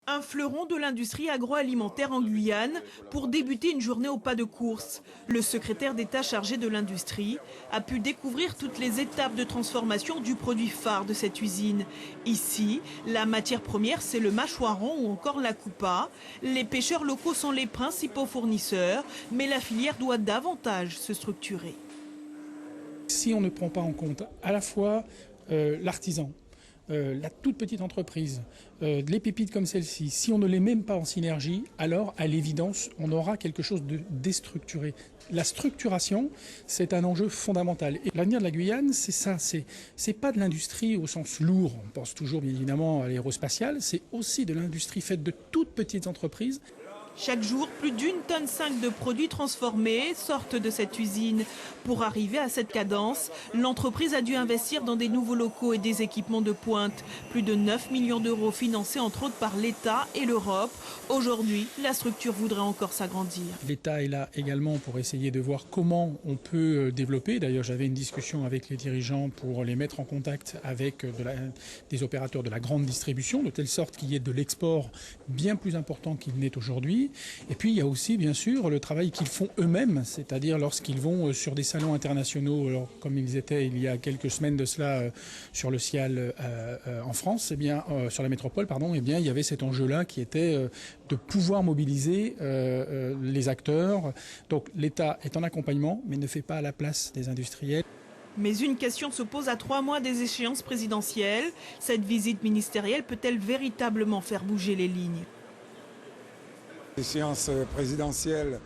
Un fleuron de l'industrie agroalimentaire en Guyane pour débuter une journée au pas de course. Le secrétaire d'État chargé de l'industrie a pu découvrir toutes les étapes de transformation du produit phare de cette usine. Ici, la matière première, c'est le mâchoiron ou encore la coupa. Les pêcheurs locaux sont les principaux fournisseurs, mais la filière doit davantage se structurer. Si on ne prend pas en compte à la fois l'artisan, la toute petite entreprise, les pépites comme celle-ci, si on ne les met même pas en synergie, alors à l'évidence, on aura quelque chose de déstructuré. La structuration, c'est un enjeu fondamental. Et l'avenir de la Guyane, c'est ça, c'est pas de l'industrie au sens lourd, on pense toujours bien évidemment à l'aérospatiale, c'est aussi de l'industrie faite de toutes petites entreprises. Chaque jour, plus d'1,5 tonne de produits transformés sortent de cette usine. Pour arriver à cette cadence, l'entreprise a dû investir dans des nouveaux locaux et des équipements de pointe. Plus de 9 millions d'euros financés entre autres par l'État et l'Europe. Aujourd'hui, la structure voudrait encore s'agrandir. L'État est là également pour essayer de voir comment on peut développer. D'ailleurs, j'avais une discussion avec les dirigeants pour les mettre en contact avec des opérateurs de la grande distribution, de telle sorte qu'il y ait de l'export bien plus important qu'il n'est aujourd'hui. Et puis il y a aussi bien sûr le travail qu'ils font eux-mêmes, c'est-à-dire lorsqu'ils vont sur des salons internationaux, alors, comme ils étaient il y a quelques semaines de cela sur le Cial en France, eh bien, sur la métropole, pardon, eh bien, il y avait cet enjeu-là qui était de pouvoir mobiliser les acteurs. Donc l'État est en accompagnement, mais ne fait pas à la place des industriels. Mais une question se pose à 3 mois des échéances présidentielles. Cette visite ministérielle peut-elle véritablement faire bouger les lignes ? Échéances présidentielles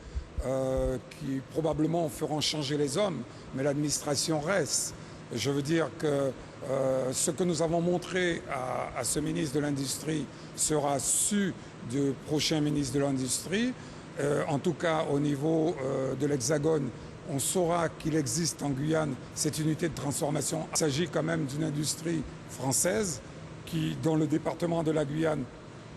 qui probablement feront changer les hommes, mais l'administration reste. Je veux dire que ce que nous avons montré à ce ministre de l'Industrie sera su du prochain ministre de l'Industrie. En tout cas, au niveau de l'Hexagone, on saura qu'il existe en Guyane cette unité de transformation. Il s'agit quand même d'une industrie française qui, dans le département de la Guyane,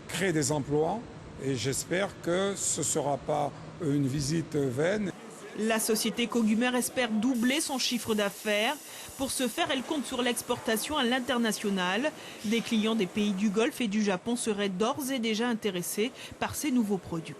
crée des emplois. Et j'espère que ce ne sera pas une visite vaine. La société Cogumer espère doubler son chiffre d'affaires. Pour ce faire, elle compte sur l'exportation à l'international. Des clients des pays du Golfe et du Japon seraient d'ores et déjà intéressés par ces nouveaux produits.